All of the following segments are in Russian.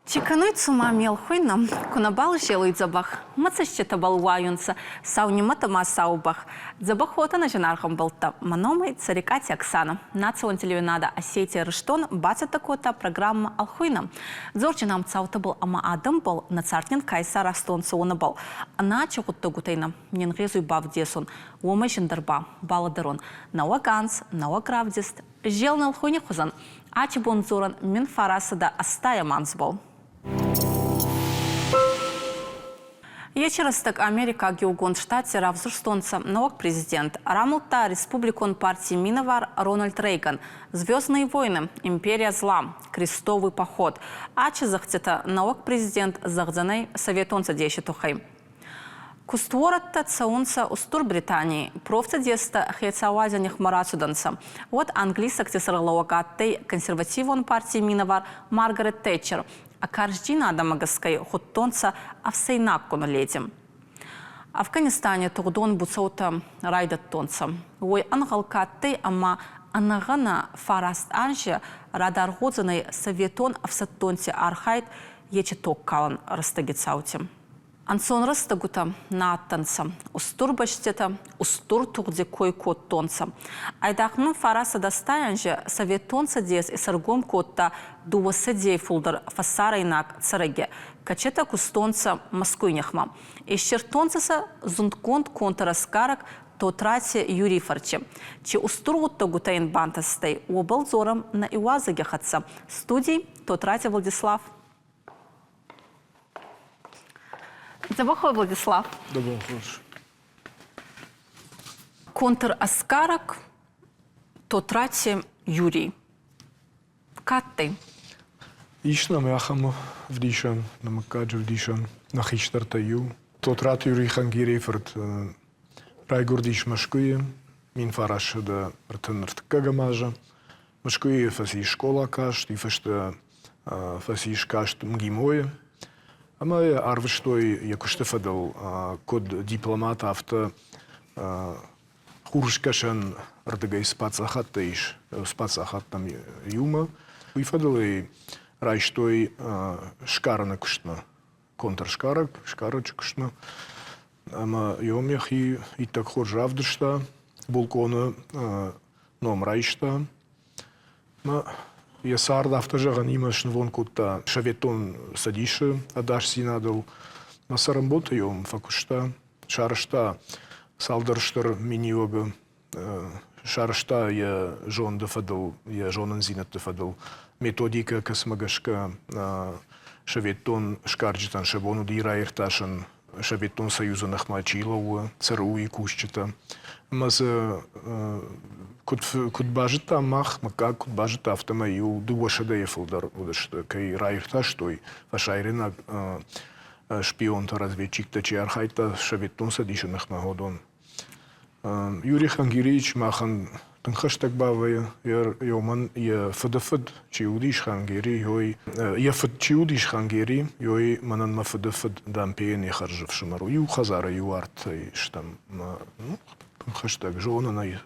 Чекануй цума мелхуйна, кунабал желует забах. Мацащета балуаюнца, саунимата масаубах. Забахота на женархам болта. Маномай царикати Оксана. Национ телевинада Осетия Рыштон бацат такота программа Алхуйна. Зорчинам цаута был ама адам был на цартнин кайса растон суона был. Ана чокутта гутейна. Ненгезуй бав десун. Уома жендарба. Баладарон. Науа ганс, науа гравдист. Жел на Алхуйне хузан. Ачи бонзоран мин фарасада астая мансбол. Ечерастак Америка геогон штате равзурстонца новок президент. Рамулта республикон партии Миновар Рональд Рейган. Звездные войны, империя зла, крестовый поход. Ачи захтета новок президент захдзаней советонца дещетухай. Кустворатта цаунца устур Британии, профца деста хейцауазяних марацуданца. Вот английсак тесарлауагаттей консервативон партии Миновар Маргарет Тэтчер. А каждина адамагаскай хуттонца авсейнакку налетим. Афганистане турдон буцаута райдаттонца. Ой ангалкатты ама анагана фараст анжи радаргудзанай советон авсаттонце архайт ечеток калан растагицаутим. Ансон растагута нааттанца, устур баштета, устур турде кой-кот тонца. Айдахмын фараса дастаянже советонца дес и саргом котта дувасадей фулдар фасарайнак цараге, качета кустонца маскуйняхма. И щертонцаса зундконт контраскарак тотрати Юрий Фарчи. Че устургутта гутаин бантастай, обал зором на иуазагехатца. Студий тотрати Владислав. Забахой, Владислав. Добро, хорошо. Контр-аскарак, тотрати Юрий. Катты. Ишнам яхам вдишан, намакаджу вдишан, нахиштартаю. Тотрати Юрий хангиреферт райгурдиш машкуе, мин фараш да ртенрт кагамажа. Машкуе фаси школа кашт, и фашта фаси шкашт мгимое. Ама арвыштой якуштефадал код дипломат авто хуршкашан рдагай спацахаттаиш спацахаттам юма. Уйфадал и райштой шкарана куштна контршкарак шкарач куштна. Ама йомях и так хоржавдышта булкона ном райшта. Я сарда автожаган имаш вон кута шаветон садише, адаш синадал. Масарамбота йом факушта, шарашта салдарштар миниога, шарашта я жон дефадал, я жонан зинат дефадал. Методика касмагашка шаветон шкарджитан шабону дирайрташан шаветон союза нахмачилова, цару и кущета. Маза куд бажета мах мака куд бажета автомаю дуашада ефулдар удашта кай райрташ той фашайрена шпион-то разведчик-то чиархайта шаветон садишенах маходон. Юрий Хангирич махан тенхаштаг бавая йоман я фадафад чиудиш хангири йой я фад чиудиш хангири йой манан ма фадафад дампеен я харжав шумару ю хазара ю арт штам хаштаг жона на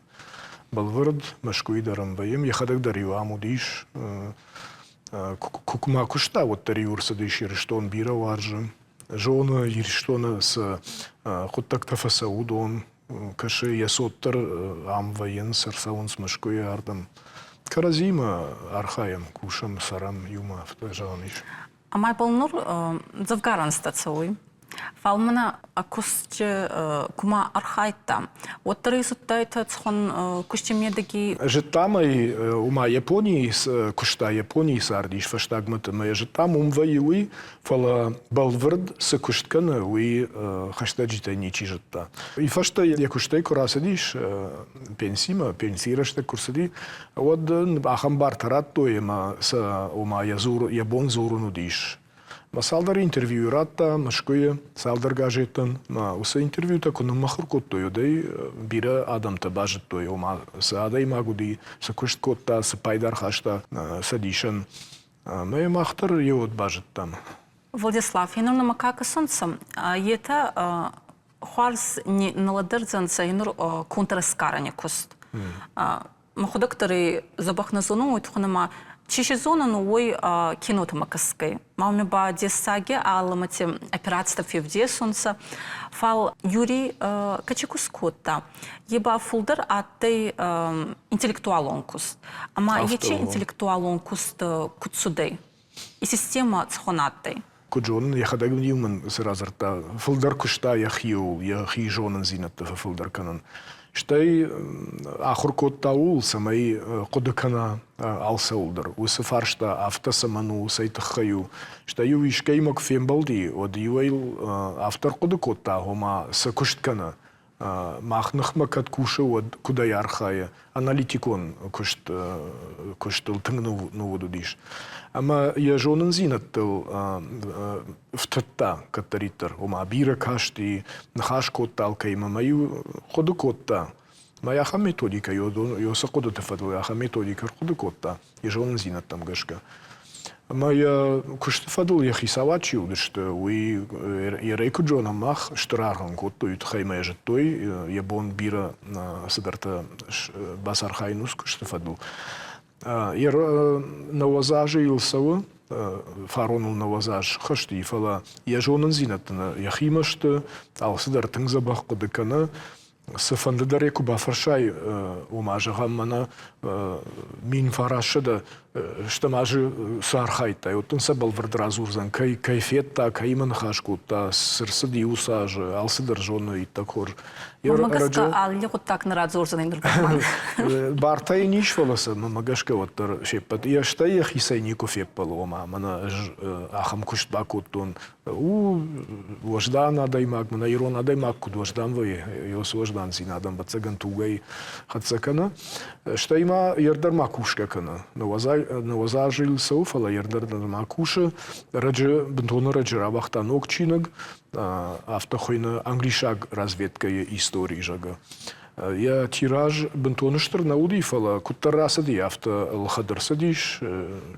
балвард машкуидарам ваем я хадак дарю амудиш кукма кушта вот тариур садиш ирштон бира варжа жона ирштона с хуттак тафасаудон каше я соттар ам воен сарсаун смашкуи ардам каразима архаем кушам сарам юма втажаниш. Амай полнур завгаран стацауй. Фалмана акусче кума архайта. Вот тарисуттайта цхон кущемедаги. Житамай ума Японии с кушта Японии сардиш фаштагмата мая житам умваюи фала балвард с кушткана уи хаштаджита ничи житта. И фашта я куштай курасадиш пенсима пенсирашта курсади вот ахамбар тарат тоема с ума язур ябон зурунудиш. Ма салдар интервью ратта, машкуя, салдар гажетан, ма уса интервью тако на махр коттойо, дай бира адамта бажет тойо, ма са адай магуди, са кушт котта, са пайдар хашта, садишан, ма е махтар еот бажет там. Владислав, я на макака солнцем, ета хуарс не наладырзанца инур контраскаране куст. Махудактори забахназону, и туханама Чешезонын ой кинотамакаской. Мауми ба десаге аламати операция февде сонца. Фал Юрий Качекускотта. Еба фулдер атей интеллектуалонкус. Ама ече интеллектуалонкус кутсудей. И система цхонаттой. Куджон, я ходил в Ньюман сразу та фулдер кушта я хижонен зинат фулдер канан. Штай ахур кот таул самай кодекана алсаулдер. Усафаршта автосаману сайтахаю. Штаю ишкеймок фембалди од юэл автор кодекот та хома сакушткана. Махнахма каткуша од куда ярхая. Аналитикон куштыл тыңну новодудиш. Ама я жонен зинаттыл втатта катаритер. Ома бира кашти нахаш коттал кайма маю ходу котта. Маяха методика йо сакоду тефадл яха методика ходу котта. Я жонен зинаттам гашка. Ама я куштефадл я хисавачи удышты. Уи я рейку джона мах штрархан котту ютхайма я життой. Я бон бира садарта басархайнус куштефадл. Я навазажил сава, фаронул навазаж хашти фала. Я жонен зинатна. Я химашты, алсыдар тыңзабах кодекана. Сафандыдареку бафаршай умажа гаммана мин фарашыда штамажы сархайта. Оттын сабал вардразурзан кайфетта, кайман хашкутта, сырсыди усажы, алсыдар жоны иттакор. Мамагаска алли так нарадзурзан индургаман. Бартай ниш фаласа, мамагашка оттар шеппат. Я штай я хисайнику феппал ома, мана ахам куштбакуттун. Вождан адаймак, мана ирон адаймак куд вождан вай, йос вождан зинадам бацаган тугай хацакана. Штайма ярдар макушка кана. Навазажил сауфала ярдар макуша. Раджа бентона раджа рабахтан окчинаг. Автохойна англишаг разведка истории жага. Я тираж бентоныштыр наудифала куттараса ди авто лхадырса диш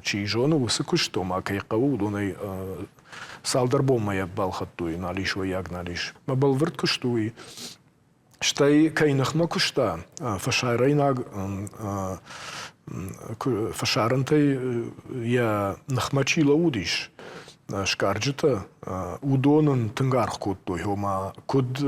чи жону высокуш тома кайқаву донай салдар болмая балхаттуй налиш ва яг налиш. Ма балвырт куштуй. Штай кайнахма кушта фашайрайнаг фашарантай я нахмачила удиш. Шкарджета удонын тынгарх куттой, ома куд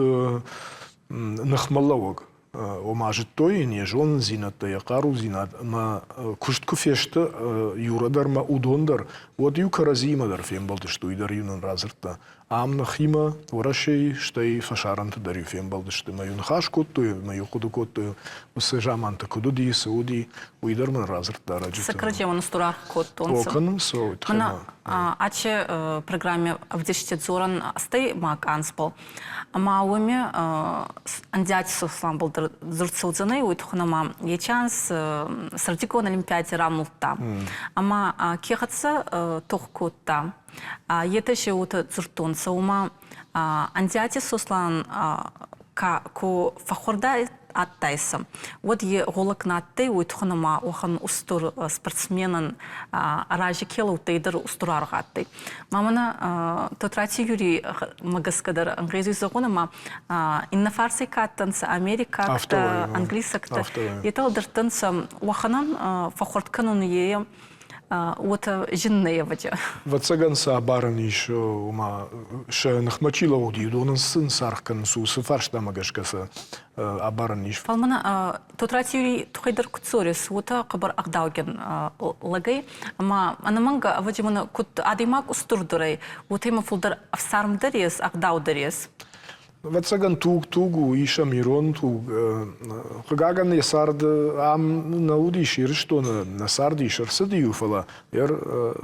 нахмаллавог. Ома життой, не жон зината, я кару зинат, ма куштку фешта юрадар ма удондар, вот ю каразимадар фембалды штуйдар юнын разырта. Ам нахима урашей штай фашаранта дар ю фембалды шты ма юн хаш куттой, ма ю куду куттой, усы жаманта куду ди, сауди, уйдар ман разырта раджита. Сократема настурах коттонца. Оканым соу, тхема. Аче программе в 10 зоран стай мак анспал. Ама уми андяти сослан был зурцелзаны уйтхунама ечанс сардикон олимпиаде рамулта. Ама кехатса тохкотта. Етеше ута зуртонца ума андяти сослан ко фахорда аттайсам. Вот е голакнатты уйтхунама охан устур спортсменын ражи келу тейдер устураргатты. Мамана тотрати Юрий магаскадар ангрезу загонама инна фарси каттанса Америка английсакта. Етал дартанса оханан фахортканун е вот жинные ваджа. Вот цаганса баран еще ума ше нахмачила уди донын сын саркан су сыфарш дамагашкаса абаран иш. Фалмана тотрати Юрий тухайдар куцорис ута кабар агдауген лагай, ама анаманга ваджимана кут адимак устурдурай, утема фулдар авсармдарес агдаударес. Вот цаган тугу иша мирон туг хагаган ясард ам наудиш иршто на сарди шарсади юфала яр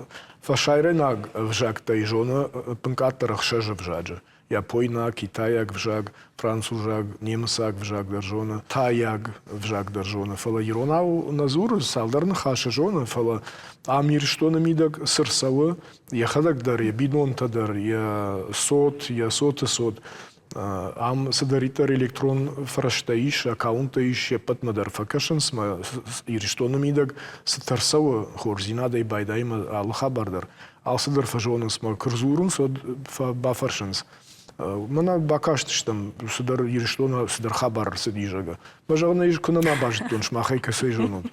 фашайренаг вжак тайжона панкатарах шажа вжаджа. Япойна, Китаяк вжак, францужак, немсак вжак держона, таяк вжак держона. Фала иронау назур салдарна хаша жона фала амир что на мидак сырсава я хадак дар я бидон тадар я сот Ам садаритар электрон фраштаиш, аккаунтаиш, епат мадар факашанс, ма ириштономидаг сатарсава хорзинада и байдайма алхабардар. Ал садар фажонас ма курзурун сад бафаршанс. Мана бакаштыштам садар ириштона садар хабар садижага. Мажагна иш кунама бажтон шмахайка сайжонун.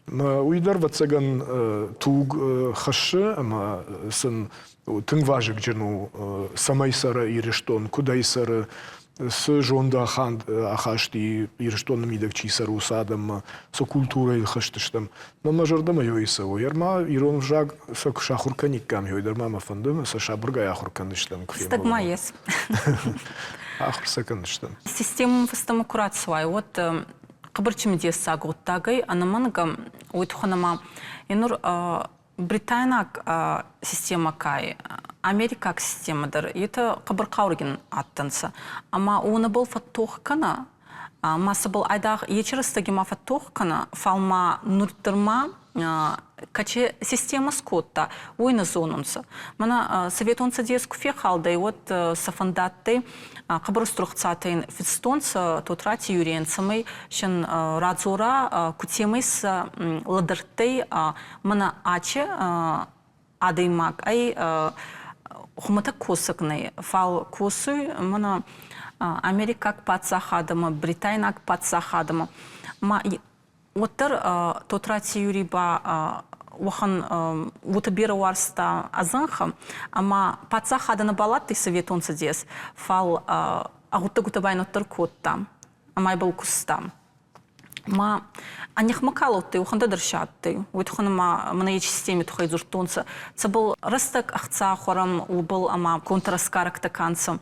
Уйдар вацаган туг хашы, ама сын тың важык жыну самайсары ирештон, кудайсары, с жонда ахашти ирештоным идек чисары усадам, со культурой хаштыштам. Но мажордама йойсаву. Ярма ирон жаг со шахурканиккам йойдарма мафандым, со шабургай ахурканыштам. Стагма ес. Ахурсаканыштам. Система выстамы курацвай. Вот қыбырчымде сагуттагай, анаманга уйтханама. Инур Британак система кай, Америкак системадыр. Это қыбыр қаурген аттанса. Ама оны бұл фаттоқ кана, масы бұл айдағы ечерістігі ма фаттоқ кана, фалма нұрттырма, каче система скотта, ойны зонунса. Мана советонца дес куфе қалды, и вот сафандатты қыбыр струхцатын фитстонца тотрати юренцамай, шын радзора кутемайс ладыртый мана аче адаймак, ай хумата косыкный, фал косуй, мана Америкак патсахадама, Бритайнак патсахадама. Оттыр тотрати юриба уахан утабира варста азанха, ама патсахадана балат ты советонца дес, фал агутта-гутабайн оттыр котта, амай был кустам. Ма анях макалотты, уханда дыршатты, уйтханама мана еч системе тухай зуртонца. Це был растак ахца хорам, убыл ама контраскаракта канца.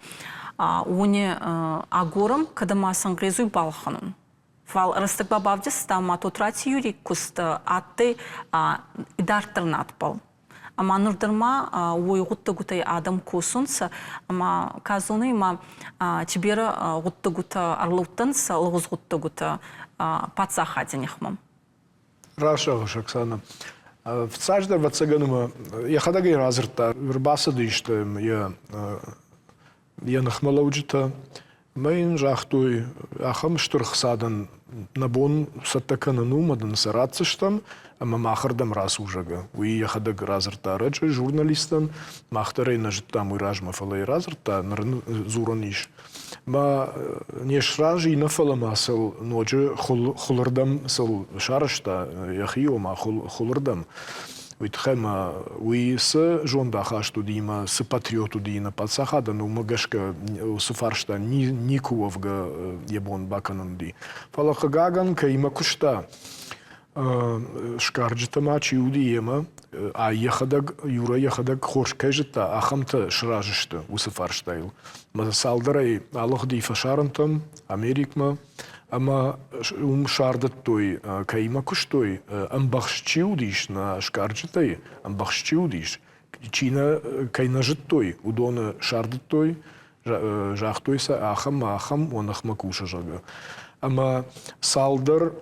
Уни агорам, когда ма сангрезуй балханун. Фал растак бабавдис там тотрати юрик куст атты идартернат пал. Ама нурдырма уйгутта-гутай адам косунса, ама казуны ма тибера гутта-гута арлуттанса, лгуз гутта-гута пацахадинихмам. Раша, Оксана. В цажда вацаганума, я хадагай разрта, вербаса дыштым, я нахмалауджита, Майн жахтуй, ахам штурхсадан набон саттаканану мадан сарацыштам, ама махардам раз ужага. Уи яхадаг разрта раджа журналистан, махтарай нажиттам уйражма фалай разрта, нарн зураниш. Ма неш ражи и нафалама сал ноджи хулардам сал шарашта, яхио ма хулардам. Уитхема уис жонда хашту дима с патриоту дина пацахада ну магашка суфаршта никуовга ебон бакананди. Фалаха гаган кайма кушта шкарджита мачи удиема а ехадаг юра ехадаг хош кажета ахамта шражишта усуфарштайл. Масалдарай алох ди фашарантам Америкма Ама шардат той кайма куштой амбахшчиудиш на шкарджитай амбахшчиудиш чина кайнажит той удона шардат той жахтойса ахам онахма куша жага. Ама салдар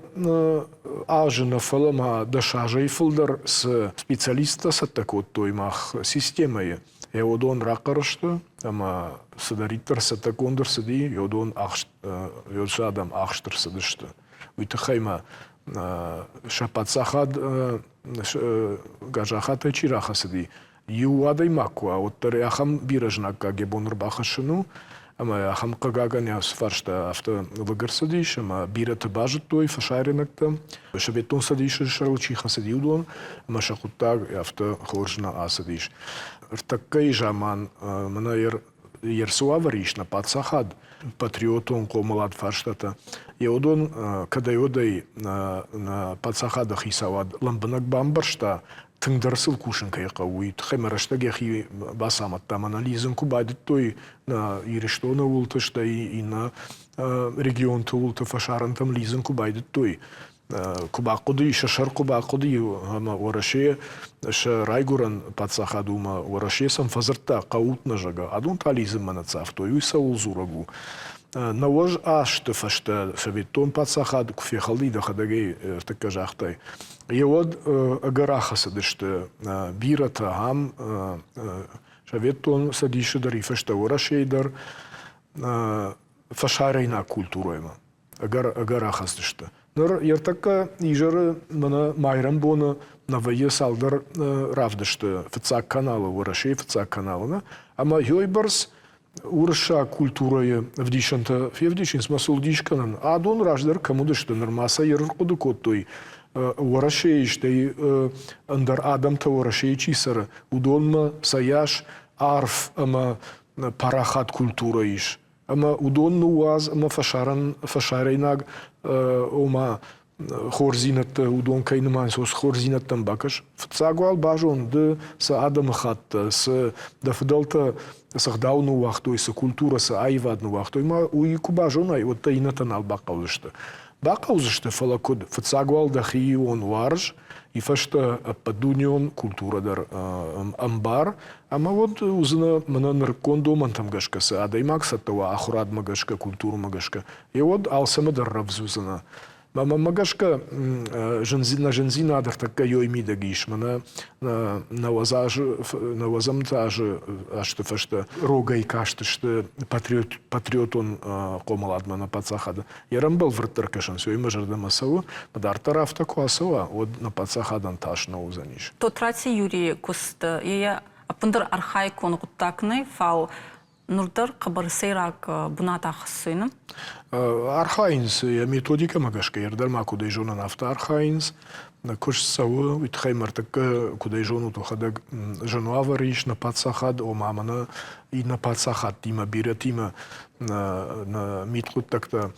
ажена фалама дашажай фалдар с специалиста с такой той мах системой. Еодон ракарышты, ама садариттар сатакондыр сади, еодон йодшадам ахштыр садышты. Уйтахайма шапатсахад гажахата чираха сади. Юадай макуа, оттары ахам биражнакка гебоныр бахашыну, ама ахам кагаган я сфаршта авто лагар садиш, ама бирата бажат той фашаринакта, шабетон садиш шарлчиха сади удон, ама шахуттаг авто хоржна асадиш. Ртаккай жаман мана ерсуавариш на пацахад патриотон комалат фарштата. Еодон когда йодай на пацахадах исавад ламбанак бамбаршта тыңдарсыл кушинка яка уит хемарашта гехи басамат там анализен кубадит той на ирештона ултышта и на регион тулта фашарантам лизен кубадит той. Кубакуди шашар кубакуди ама ораши райгуран пацахадума ораши сам фазарта каутна жага адун тализм манацав той уйса улзурагу навож ашты фашта советон пацахад куфехалди да хадагей така жахтай евод агарахаса дышты бирата хам советон садиши дари фашта ораши дар фашарайна культуройма агарахас дышты. Нор яртакка ижары мана майрам боны навае салдар равдышты фцак каналы урашей фцак каналына, ама йойбарс урша культурая вдишанта февдичин смасул дишканан, а дон раждар кому дышты нормаса ярыр куду коттой ورشيش دي اندر آدم تا ورشيشي سر ودون ما سياش عارف اما پراخات كولتورا ايش اما ودون نواز اما فشاريناغ وما خورزينت ودون كاين ما سوس خورزينت تنبكش فتساقوال باجون د س آدم خات س دفدلت سخداو نو وقتو س كولتورا س ايواد نو وقتو ما ويكو باجون اي وتينتن الباقاوزشت باقاوزشت فلاكود فتساقوال دخي ون وارج يفشت بدونيون كولتورا در امبار اما вот узна мана нркондо мантам гашка с адай максатова ахурад магашка культуру магашка и вот алсама дар равзузна мама магашка на жензина адр така йой мида гиш мана на вазамтаж ашты фашта рога и кашты шты патриотон комалад мана пацахада ярам был вртыркашан сё има жерда масаву дар тараф тако асава вот на пацахадан ташна узаниш То трати Юрий Куст я апындыр архаикон куттакны фал Нурдар қабарсайрак буната хысыны? Архаинс, я методика магашка, ердар ма куда жона нафта архаинс, на куш саву, витхаймар так куда жону тухадаг жону авариш на пацахад, о мамана и на пацахад тима бира тима на миткут так-то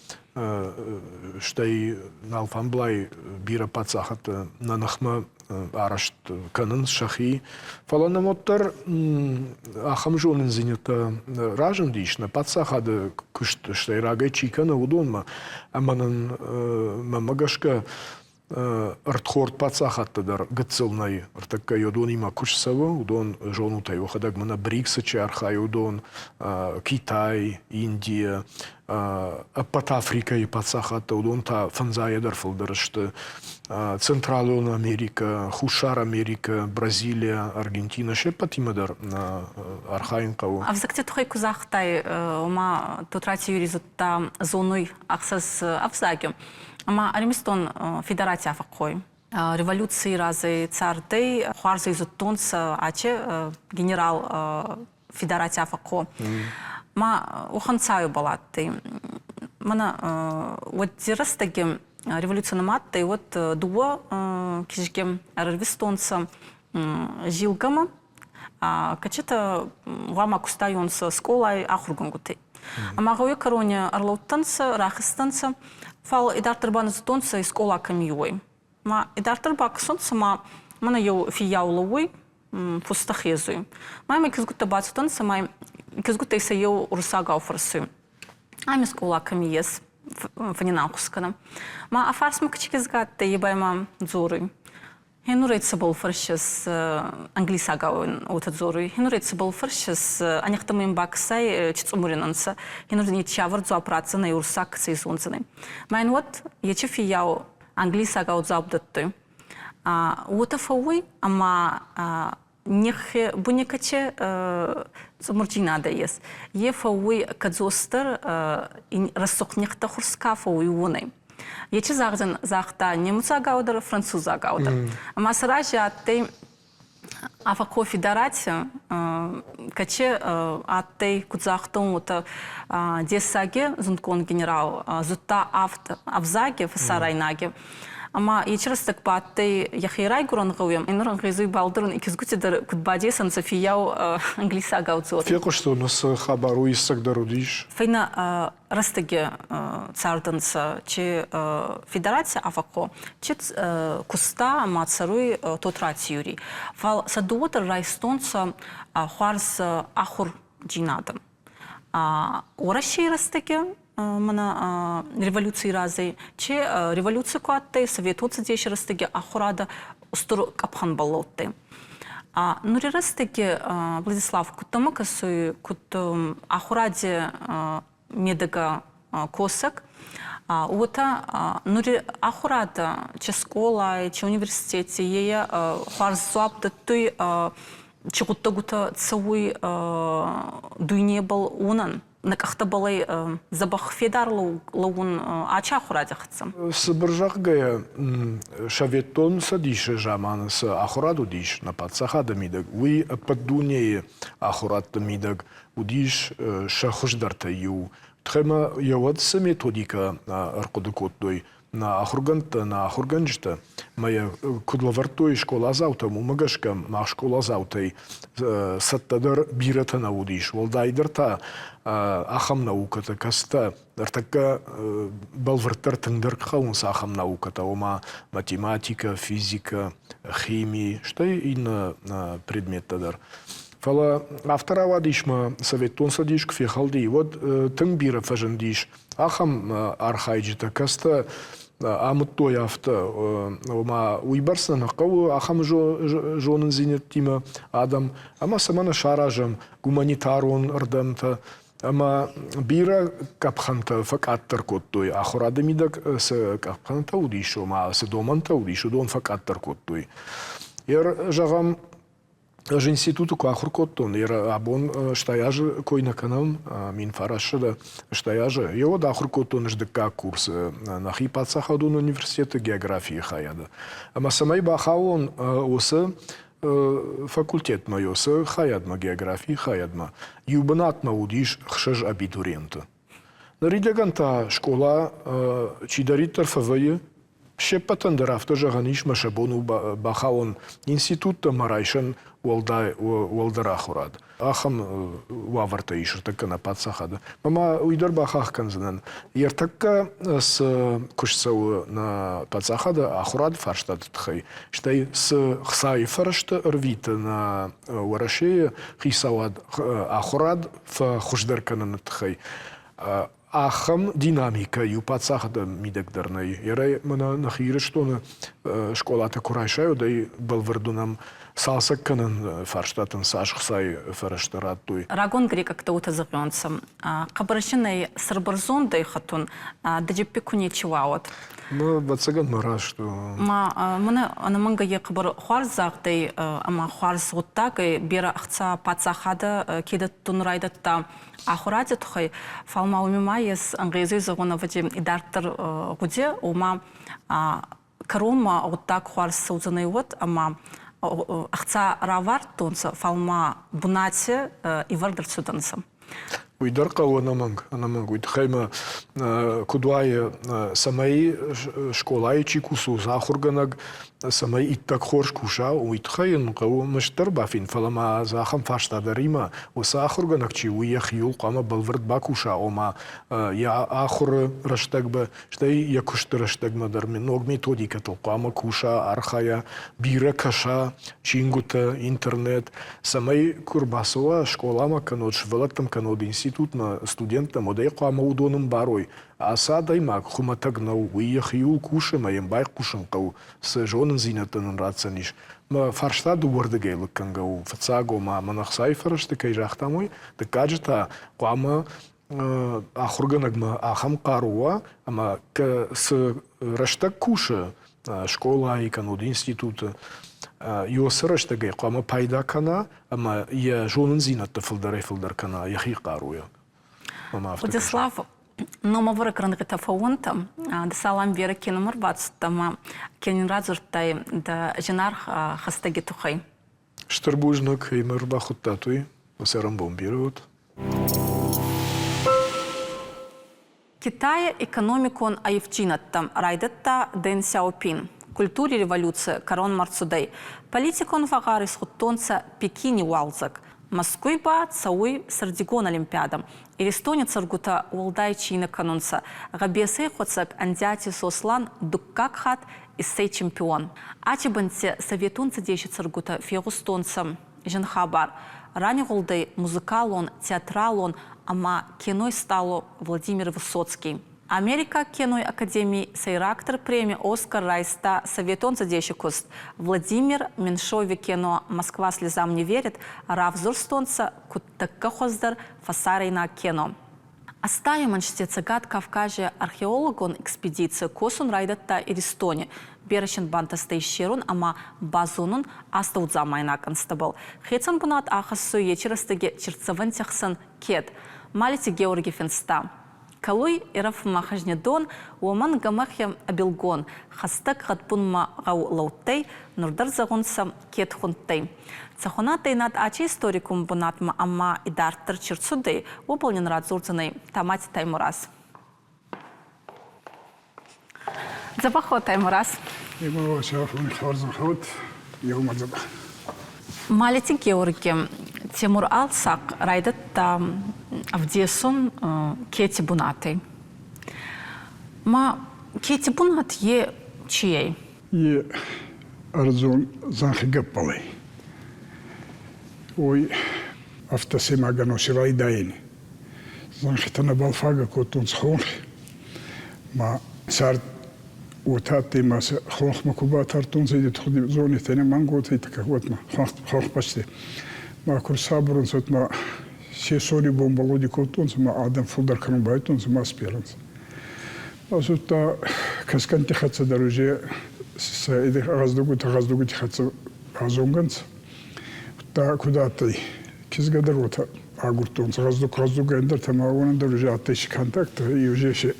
штай на алфамблай бира пацахад на нахма арашт канын шахи фалана моттар ахам жонын зинета ражын дейшна пацахады күшт штай рагай чикана удонма аманын мамагашка артхорт пацахаттыдар гыцылнай артакка йодон има кушсава удон жонутай охадаг мана брикса чархай удон Китай, Индия пат Африка и пацахатта удон та фанзаядар фылдырышты Центральная Америка, Хушар Америка, Бразилия, Аргентина, шепат имадар на архаинкаву. А в закте тухай кузахтай ома тотрати юризутта зоной ахсас авзаги. Ама аримистон федерация факой. Революции разы цартей, хуарза изуттонца аче генерал федерация фако. Ма уханцаю балатты. Мана вот дирастаги революционный матта и вот дуа кишгем арвистонца жилгама качета вама кустайонса сколай ахургунгуты. Амагауя короне арлоттанца рахистанца фал идартербан зутонца и скола камиой. Ма идартерба ксонца мана йо фияуловой фустахезуй. Май кизгута бацутанца май кизгута иса йо русагау фарсуй. Ами скола камиес фанинакускана. Ма афарс макчикизгатте ебайма дзоры. Хенурейца был фаршес англисагауин от дзоры. Хенурейца был фаршес анихтамым баксай чицумуринанца. Хенурейца чавр дзуапраца на юрсак цейзунцаны. Майн вот ече фияу англисагау дзабдатты. Вот афауи, ама нехе буникаче замурчинада ес. Ефауи кадзостер рассохнехта хурскафауи уны. Ече загзен захта немцагаудер, французагаудер. Ама саражи атты афако федерация каче атты кудзахтон ута десаге зункон генерал зутта авзаге фасарайнаге. Ама ечерс так батты яхирай гуранғауем, инран ғизуй балдырын икизгутедер кудбадесан зафияу англисагаудзор. Феко что нас хабару иссагдарудиш? Фейна растаге цардынца, че федерация афако, че куста ама царуй тотрати юри. Фал садуотер райстонца хуарс ахур джинадам. Ораши растаге, мана революции разы, че революцию куатты, советуцы деши растаги, ахурада устур капхан баллотты. Нури растаги Владислав кутамакасуй кут ахураде медага косак, ута нури ахурада че школа, че университете, ея хуарзуап да той чегута цауй дуйне был унан. На кахта балай забах федар лаун ача хурадяхца. Сбржахгая шаветон садише жаман с ахураду диш на пацахада мидаг. Уи поддунее ахурат мидаг удиш шахуждарта ю. Тхема яват методика аркодукот дой на ахурганжта моя кудлавартой школа заута мумагашка ма школа заутай саттадар бирата наудиш волдайдерта ахам науката каста дартака балвартар тыңдар хаунса ахам науката ома математика физика химия что ин предметтадар фала авторава дишма советон садиш кфехалди вот тыңбира фажандиш ахам архайджита каста амуттой авто ома уйбарсана кау ахам жонын зинет тима адам ама самана шаражам гуманитарон ардамта ама бира капханта факаттар коттой ахурадамидак с капханта удишо ма с доманта удишо дон факаттар коттой ер жагам Ж институту кахур коттон, абон штаяжы койнаканам мин фарашыда штаяжы. Его да ахур коттон ждка курс на хипацахадун университета географии хаяда. Ама самай бахаон осы факультет майосы хаядма географии хаядма. Юбанатма удиш хшаж абитуриента. Наридяганта школа чидаритар фавае Шепатан драфта жаганиш машабону бахаон института марайшан уалдарахурад. Ахам ваварта ишертака на пацахада. Мама уйдар бахах канзанан. Яртака с кушцау на пацахада ахурад фарштад тхай. Штай с хсай фаршта рвита на варашея хисавад ахурад фа хушдаркана тхай. Ахам динамика ю пацахада мидагдернай. Ярай мана нахире что на школата курайшаю да и балвардунам салса канан фарштатан сашхсай фарштаратуй. Рагон грека кто то завёнца. Кабаршинай сарбарзон да хатун даджипеку нечеваот. Ну бацаган мара что. Мана анаманга я кабар хварзахтай ама хварз оттагай бера хца пацахада кедат тунрайдатта ахураде тухай фалма умимайес ангезы загона вади идартер гуде ума карома оттак хварз саузанай вот ама ахца равар тонса фалма бунате и вардер суданса. Уйдар кау анаманг уйдхайма кудуая самай школай чикусу захурганаг самай иттак хорш куша уйдхайн кау маштар бафин фалама захам фаштадарима усахурганаг чи уяхюл кама балвард бакуша ома я ахур раштагба штай якушт раштагма дармен ног методика толкама куша архая бира каша чингута интернет самай курбасова школама канод швалатам канод институт на студента модей кама удоным барой асадай мак хуматагнау уяхюл куша маем бай кушам кау с жонын зинатанын рацаниш ма фарштаду вардагейлык кангау фацаго ма манахсай фарашты кай жахтамой да кажета кама ахурганагма ахам каруа ама с раштак куша школа и канод института Йосырыштагай кама пайда кана, ама я жонын зинатта фылдар кана яхи каруя. Владислав, нома выракраныкта фаунта, да салам вера киномар бацтама, кенин разуртай да женар хастаги тухай. Штарбужнак и марбахуттатуй, усарам бомбируют. Китая экономикон аевчинаттам райдатта Дэн Сяопин. Культуре революция корон марцудей. Политикон вагар исхуттонца Пекини уалзак. Москвыба цауй сардигон олимпиадам. Иристонец царгута уалдай чина канонца. Габесей хоцак андяти сослан дуккак хат иссей чемпион. Ачибанце советунца дещи царгута фегустонца Женхабар. Ранее уалдай музыкалон, театралон, ама киной стало Владимир Высоцкий. Америка киной академии сейрактор премии Оскар Райста советон задещикуст Владимир Меньшови кино Москва слезам не верит равзурстонца куттакахоздар фасарейна кино. Остая манчте цагат Кавказе археологон экспедиция косун райдатта Иристоне берешен бантастай шерун ама базунун астаудзамайна констабл. Хецан бунат ахасу ечерастыге черцаван техсан кет. Малите Георгий Фенста. Калуй ираф махажнедон, уаман гамахьям абилгон, хастак хатпунма гау лаутай, нурдар загонсам кет хунтай. Цахонатay над ачи историкум бунатма ама идартер черцудей, выполнен радзурцаной тамати таймураз. За поход, Аймураз. Ему шафун харзан ход, его мазаба. Малети Георги, Тимур Алсак, райдат Авдесун Кети Бунаты. Ма Кети Бунат е чией? Е арзун занхи гаппалы. Ой, автосемагано ширайдайни. Занхитана балфага котун схонх. Ма сарт وتاتي ما خلق مكوبات هرتون زي تخدم زوني ثاني ما نقول زي تكوت ما خلق بشتي ما كل صابرون صوت ما شيء سوري بومبلودي كوتون ما آدم فولدر كانوا بايتون ما سبيرنس ما صوت كسكنتي خدت درجة إذا غزدوقي خدت غزونجنس تا كوداتي كيس قدر وتا أقولتون غزدوق عندر تماما درجة أتيش كونتاكت يوجي شيء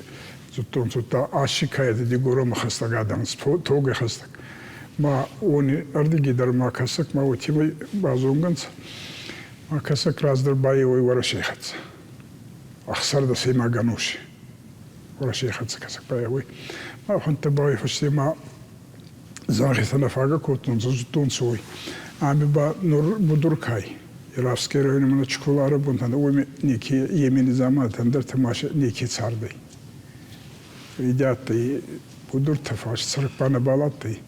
زتون زتا عاشقه دی گورم خسته گادنس توگه خسته ما اونی اردی گیدر ما کسک ما و تیمی بازونگنس ما کسک راز در بایی وی ورشی خدس اخسر دسی ما گنوشی ورشی خدس کسک بایی وی ما خنت بایی فشتی ما زاخی تنفاقه کتون زتون سوی آمی با نور بدر کای یرافسکی روی من چکولاره بودن اوی نیکی یمینی زمان تندر تماش نیکی سردی идятый будур тафаш сырпана балатый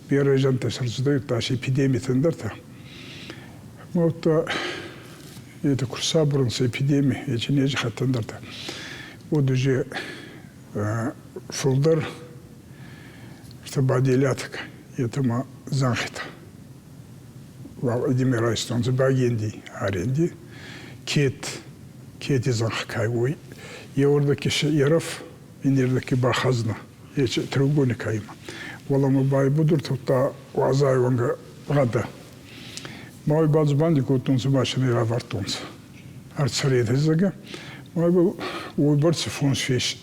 бережан тесерзды таши эпидемия тендерта вот это курсабрун с эпидемия эти не же хатендерта вот уже фулдер что бадилятка это ма занхита ва эдимирайстон забагенди аренди кет занхкай ой еорда киши еров إنيردك باخزنا يش تروجوني كايما والله ما باي بدر توتا وعزاي وانجا غدا ما يبغى باندي كوتون سباشني رافرتونس أرسلت هزجة ما يبغى ويبرس فونس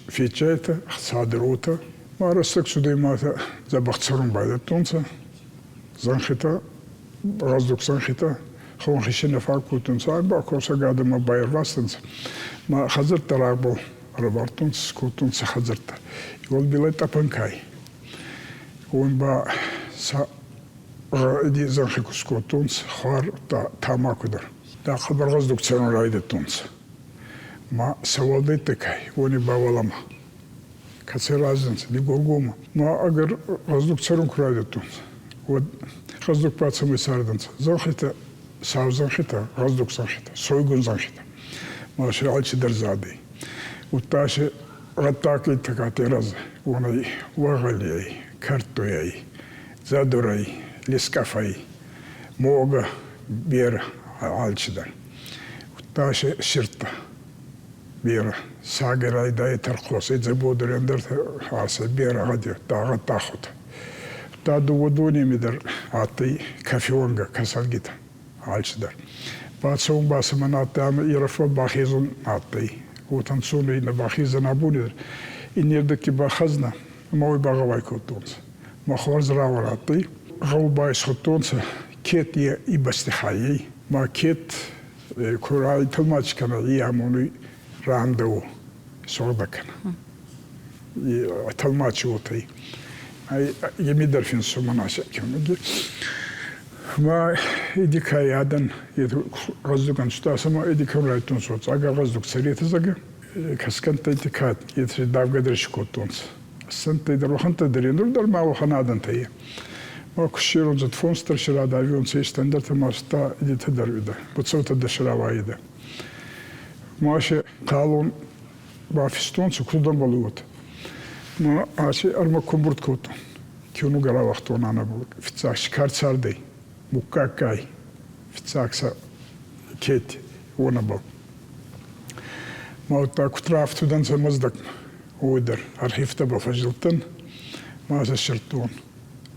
في جايته صادروته ما رستك سودي ما زبخت سرون بعد تونسا زنختا غزدك زنختا خون خشنا فاكوتون صار باكوسا قاعد ما باير راستنس ما خزرت تراقبو ربارتون سكوتون سخزرت يقول بلا تابنكاي وين با سا دي زنخي سكوتون خار تا ما قدر دا خبر غزدك تسرون رايدتونس ما سوالدتكاي وين با ولما كسرازنس دي غوغوما ما اگر غزدك تسرون رايدتونس و غزدك باتسمي ساردنس زنخيتا ساو زنخيتا غزدك زنخيتا سويغون زنخيتا ما شرعالش درزادي وتاشي غطاكي تكاتي رز وني وغلي كرتوي زادوري لسكافي موغا بير عالشدر وتاشي شرطة بير ساقراي داي ترقوس إذا بودر اندر عاصي بير غدي تا تاخد تا دودوني مدر عطي كافي وانغا كسالجيتا عالشدر باتسون باسمنات تام يرفو باخيزون عطي وتنسوني إن باخيزن عبوني إن يردك باخزنا موي باغواي كوتونس ما خورز راوراتي غو بايس خطونس كيت يبستخايي ما كيت كوراي تلماتش كان ياموني راندو سودكنا تلماتش وتي اي يمدر فين سمناش كمجي ما إديك هيادن غزدك أنشتاسما إديك رايتون صوت أجا غزدك سريت زجا كسكنت إديكات يتري داب قدر شكوتونس السنت إذا روحنت درين دول ما روحنا عدن تي ما كشيرون زد فونستر شرا دايون سيستندر تماستا إدي تدر إذا بتصوت الدشرا وايدا ماشي قالون بافستون سكودن بلوت ما عاشي أرما كمبرت كوتون كيونو قرا وقتون أنا بقول في تساق شكارت ساردي مكاكاي في تساقسا كيت ونبو ما تا كترافتو دانسا مزدك ودر أرخيف تبا فجلتن ما شرطون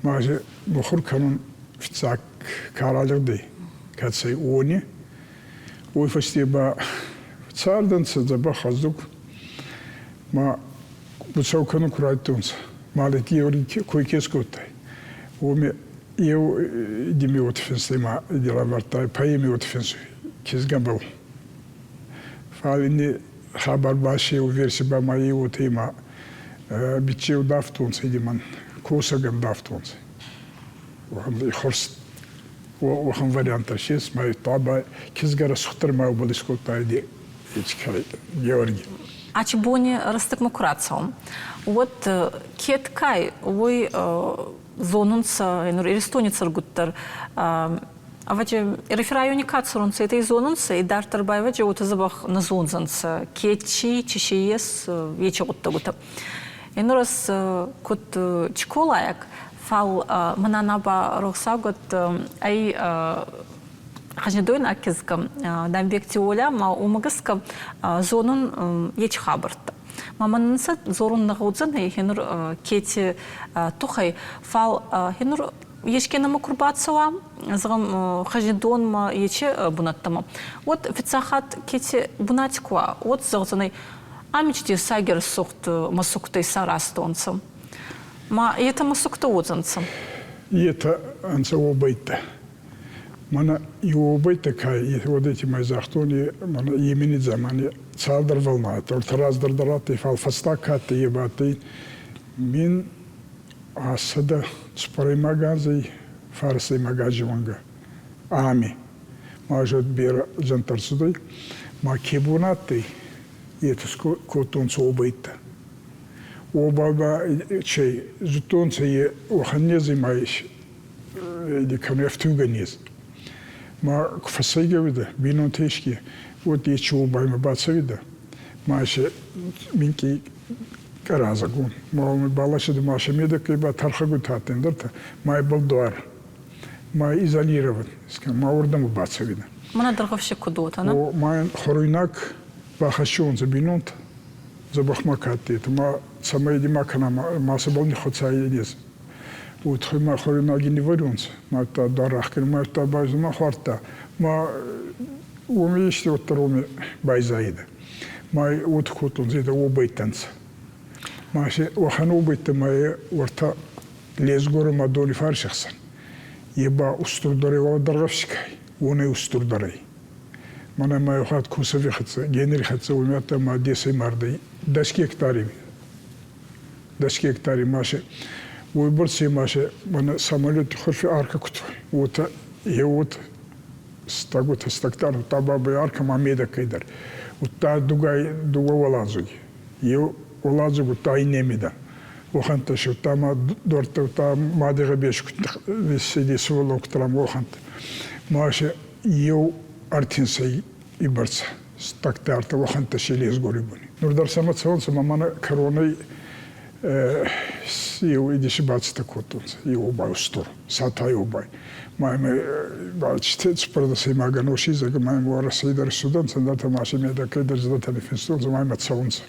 ما بخور كانون في تساق كاراجر دي كات سي وني ويفشتي با تسار دانسا زبا خزدوك ما بتساو كانون كرايتونس مالك يوري كوي كيسكوتاي ومي يو ديمي وتفنسي ما ديلا مرتاي بايمي وتفنسي كيس جنبو فإني خبر باشي وفيرسي بما يوتي ما Битчев дафтунс, идиман, кусаган дафтунс. وهم يخرس وهم فاريانت شيء ما يطابع كيزجر سختر ما وبلسكوت تايدي يتكلم جورجي. Ачбони растыкмукрацал. Вот кеткай вы зонунса, ирестоницер гуттер. Авачи реферайони кацурунса этой зонунса и дартер байвачи вот забах на зонзанса кетчи чишиес вече гутта гута. Инурас кут чколаяк фал мананаба рохсагот ай хажидойн акизкам дамбек теоля ма умагыскам зонун еч хабарта. Маманынса зорун нагудзан хенур кети тухай фал хенур ешкена макурбацала згам хажидон ма ече бунаттама. Вот фицахат кети бунатиква вот згзанай амичти сагер сухт масуктай сарастонцам. Ма это масукта удзанцам. И это ансаобайта. Мана иобайта кай вот эти мои захтони мана имени замани цалдар волна тортараз дардараты фал фастакаты ебаты мин асада споры магазы фарсы магазживанга ами может бера жантарсудай ма кебунаты это котон сообайта обаба чей жутонца е оханнези маиш или канефтуганез ما كفسيجا وده بينون تيشكي ودي تشوف باي مباتسويدا ماشي منكي كرازقون ما هو مبالش ده ماشي ميدا كي بترخقو تاتين درته ما يبل دوار ما إزاليرون ما ورده مباتسويدا ما ندرغفش كدوت أنا وما خرويناك باخشون زبينونت زبخ ما كاتيت ما سماي دي ما كنا ما سبلني خد سايديس وتخيم خورنا جيني فيرونس ما تا دارخكن ما تا بايز ما خورتا ما وميشتي وترومي بايزايدا ما وتكوتون زيدا وبيتنس ماشي وخنو بيت ما ورتا ليزغور ما دولي فارشخسن يبا استردري ودرغفشكاي وني استردري مانا ما يخات كوسفي خدس جينري خدس وميتا ما ديسي ماردي داشكي اكتاري ماشي ويبرسي ماشي من самолет خرفي арка кутвой вот вот стагут стактар таба бе арка мамеда кайдар вот та дуга валазуги ё валазугу тай немеда оханта шо тама дорта та мадыга беш сиди сволок трам оханта маше ё артинсай ибарса стактар та оханта шелез горибуни нурдар самацонса мамана короной eu idişi batısta kutluyoruz. Eu bay ustur, satay ubay. Mayme batısta sporda semagan oşiz, aga mayme var sayıdır sudan, senden tamaşa meyda kaydır zada telefonsuz, mayme tsavunsa.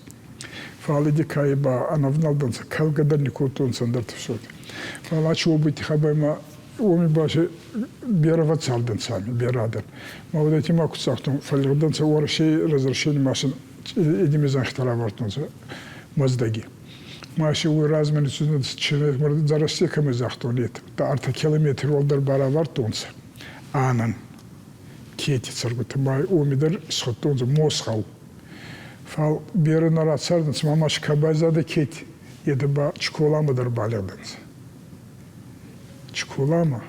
Fali kayba anavnaldan kalgadan kutluyoruz senden tefsot. Fala çoğu biti habayma omi başı bir hava çaldın sami, bir adan. Mavdaki ma kutsaktım, falgadan sa var şey razрешение maşın edimizden xihtara vartınız, mazdagi. Maaşı o razmenüsünün çiğne zarastı kime zahtoliyet. Ta arta kilometre older beraber tonsa. Anan keti sargıtı may umidar sıktonza Moskov. Fal bir narat sardınız mamaş kabazada keti. Yedi ba çikolama dar balırdınız. Çikolama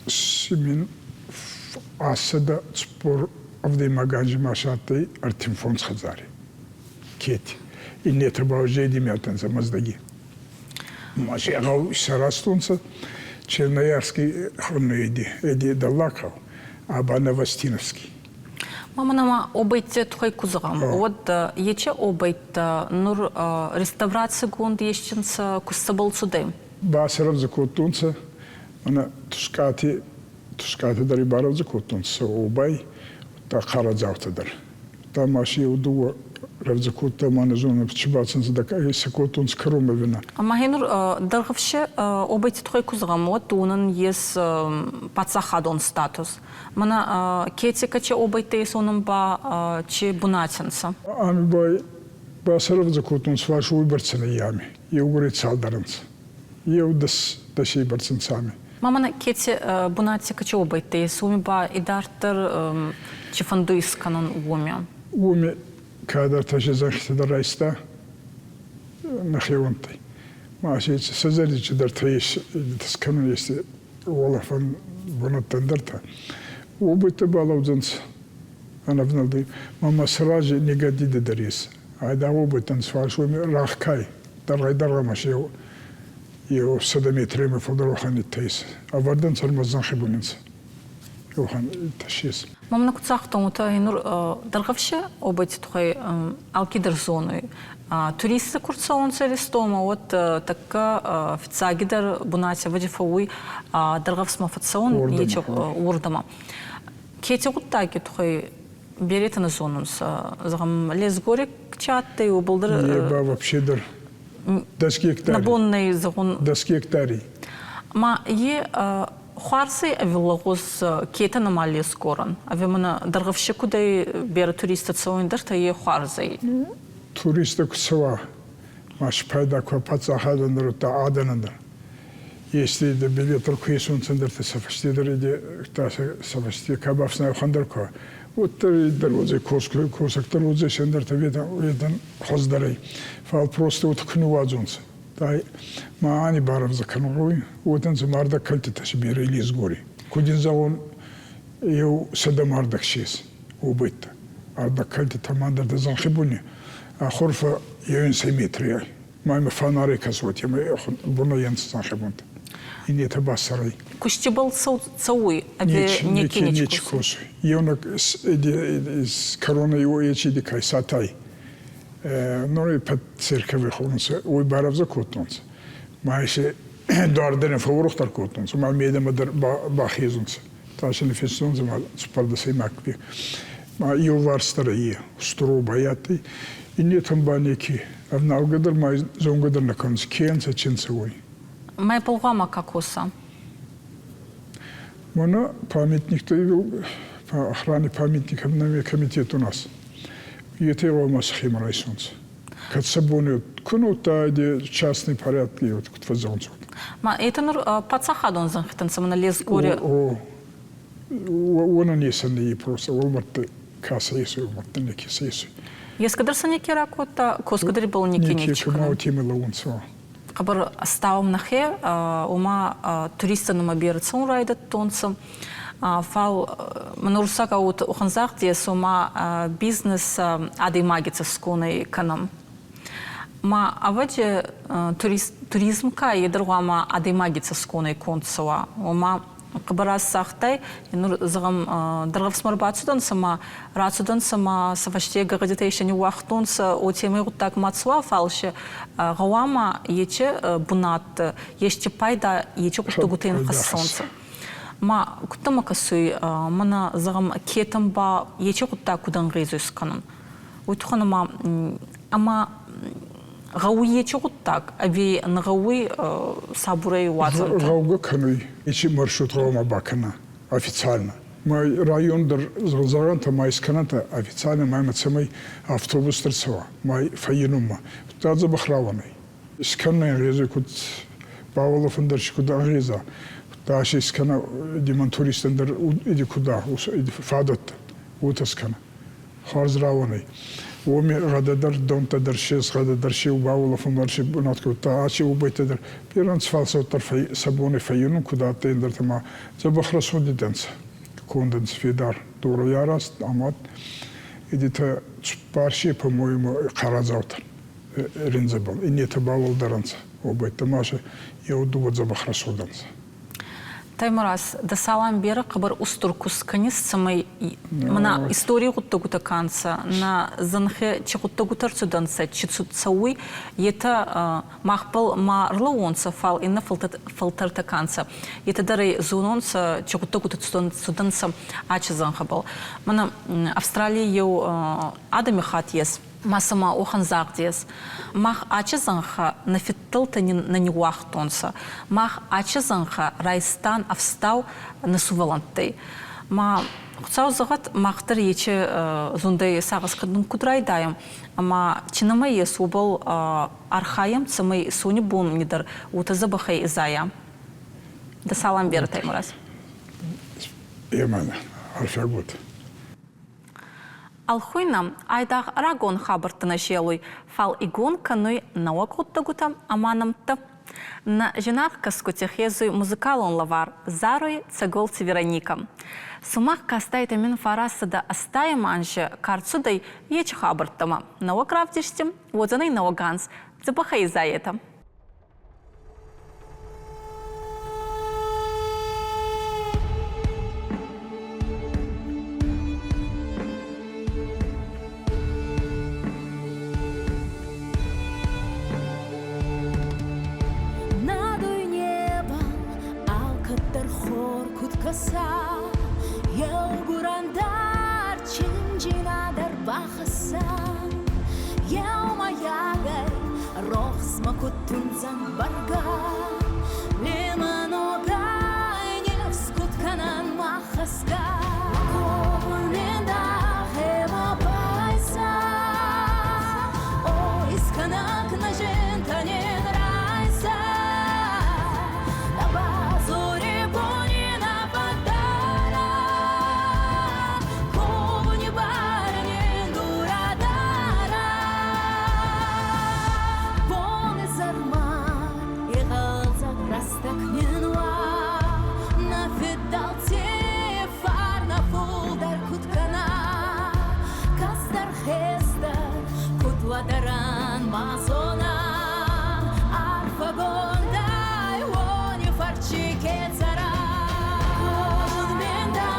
simin asada spor avde magancı maşatı artim fons khazari. Keti. И не треба уже идиметен за маздаги. Може, я сарастунца, Черноярский эди далакал, а Новостиновский. Мама нама обойти тухай кузгам. Вот ече обойт нур реставрация гунд ещенца кустабал судем. Басаров закутунца, она тускати дари баров закутунца, обай, та харадзавтадар. Там маши удуа Равзакута манезона чебацын задакай сакотун скромовина. Амагенур даргавше обойти тухай кузгам. Вот унан ес пацахадон статус. Мана кетика че обойте сонун ба че бунатинца. Ами бай басаров закутун сваш уйбарцына ями. Еугурит салдарынц. Еудас даши барцын сами. Мамана кети бунатика че обойте суми ба идартер че фандуисканон уми. Уми kadar taşızan iktidar reiste نخيونتي ما شيء سزري جدر تعيش تسكنون يست والله فن بنتندرتها وبتبالو جنس أنا بنادي ماما سراج نيجادي دريس هذا هو بتنس فاشو راح كاي در ماشي يو سدميتري مفضل وخان التيس أبردن سلمزان خبونينس وخان التشيس ممنا كنت ساختم تاهينور درغفشة وبيت تخي алкидер зоны туристы курсован целистома вот такка в цагидер бунася вадифауи درغفс мафатсаун ече урдама кете гуттаки тухай беретен зонунс загам лезгорик чатты и убылдыр еба вообще дар дескектари набонный загун дескектари ма е Хуарсы авилагоз кета на малия скоран. Авимана дъргавше кудай бера туристът сауиндър, та е хуарзай. Туристът кусава. Маш пайда ква паца хадандър, та аданандър. Если да билетър куи сунцандър, та сафаштидър иди, та сафашти кабавсна хандър ква. Оттър дървозе косактър озе шандър, та видан хоздарай. Фал просто откнувадзунца. Тай маани барам закануруй, утен замарда калтита шибира или сгори. Кудин заон ев садамардак шис убытта. Арда калтита мандар да занхибуни, а хорфа евен симетрия. Майма фонари казват, яма буна янс занхибунта. И не это басарай. Кушти был цауй, а не кинечкус. Евнак с корона его ечиди кай сатай. Нори пат церковь ходнуса, ой баравза котнуса. Майше дарден фаворухтар котнуса, ма медема дар бахизунса. Ташен фестунса ма спарда сей макби. Ма io варстара ие, стру баяты. И не там банеки, а в навгадар май зонгадар на конц кенца ченца ой. Май полгама какоса. Мона памятник то ивил, по охране памятников на комитет у нас. Етева масхим райсунс. Как сабоны кунута, где частный порядок и вот кутвазонцу. Ма это нур пацахадон занхтан самана лес горе. Она не сани просто волмарты каса есть, волмарты не киса есть. Есть кадар сани керакота, кос кадар был не кинечка. Не кема утимы лаунцо. Кабар ставам нахе, ума туриста на мабирцун райдат тонцам. Фал манурсака от уханзахтия сома бизнес ади магица сконой канам. Ма аваде туризм ка едруама ади магица сконой концова. Ома кабарас сахтай инур загам дъргавсмар бацудан сама рацудан сама саваште гагадите еще не уахтун с отемы вот так мацва фалше гавама ече бунат ещё пайда ече кутугутен хасонца. Ма кутама касуй мана загам кетам ба ече кутта кудан гезус канан. Утхана ма ама гауи ече куттак ави нагауи сабурей ватсан. Гауга кануй ече маршрут гаума бакана официально. Мой район дар заганта май сканата официально май мацамай автобус терсова май фаинума. Тадза бахраванай. Сканна гезу кут Павлов андарч куда геза. Таши скана диман туристен дар иди куда иди фадат утаскана харзраванай оми гададар донта даршес гададарши убавлов андарчи бунатку таачи убайтадар пиранц фалсо тарфай сабони файну куда тендер тама забахрасуди денс конденс фидар дуро ярас амат идита парши по-моему каразаутар ринзабал и нет бавл даранца убайтамаше и удуват забахрасуданс. Таймурас, да салам бера кабар устуркус канис самай мана история гуттагута канца на занхе чекуттагутар цуданца чицуцауи ета махпал марлаонца фал инна фалтарта канца ета дарай зононца чекуттагута цуданца ача занхабал мана Австралия ю адами хатьес масама оханзагдиес мах ачазанха нафитталта на нюахтонса мах ачазанха райстан австау насувалантей ма цау загат махтар ече зундай сагаскадын кудрайдаем ама чинамай есубал архаем цамай суни бун нидер утазабахай изая да салам бер Таймурас Емана арфагут Алхуйна айдақ рагон хабыртына желуй, фал игун кануй науакуттагута аманамты. На жинах каскутехезуй музыкалон лавар, заруй цаголцы Вероника. Сумах кастайтамин фарасада астая манжы карцудай еч хабырттыма. Науакравдиштим, водзаный науаганс, запахай за это. Елгурандар чинжинадар бахаса Елмаягай рохсма куттунзан барга Леманогай невскутканан махаска Ковуненда хема байса О исканак на жентанен райса Табазури бунина патара Ковуни барнин дурадара Боны зармар и галзак растакненуа На фидалте фарна фулдар куткана Кастар хестар кутладаран мазона Арфагондай вони фарчи кетсара Ковунменда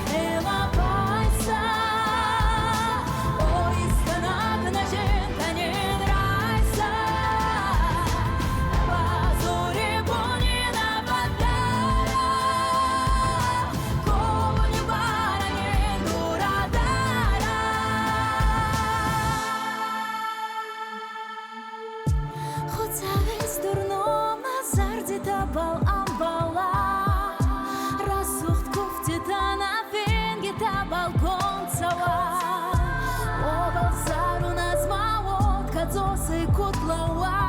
хема пайса Ой исканак на жентанен райса Базури бунина патара Ковуни баранен дурадара Хоцавес дурном назарди табал амбала Разухт куфтита на фенге табал концава Обал зару назмавот кадзосы кутлауа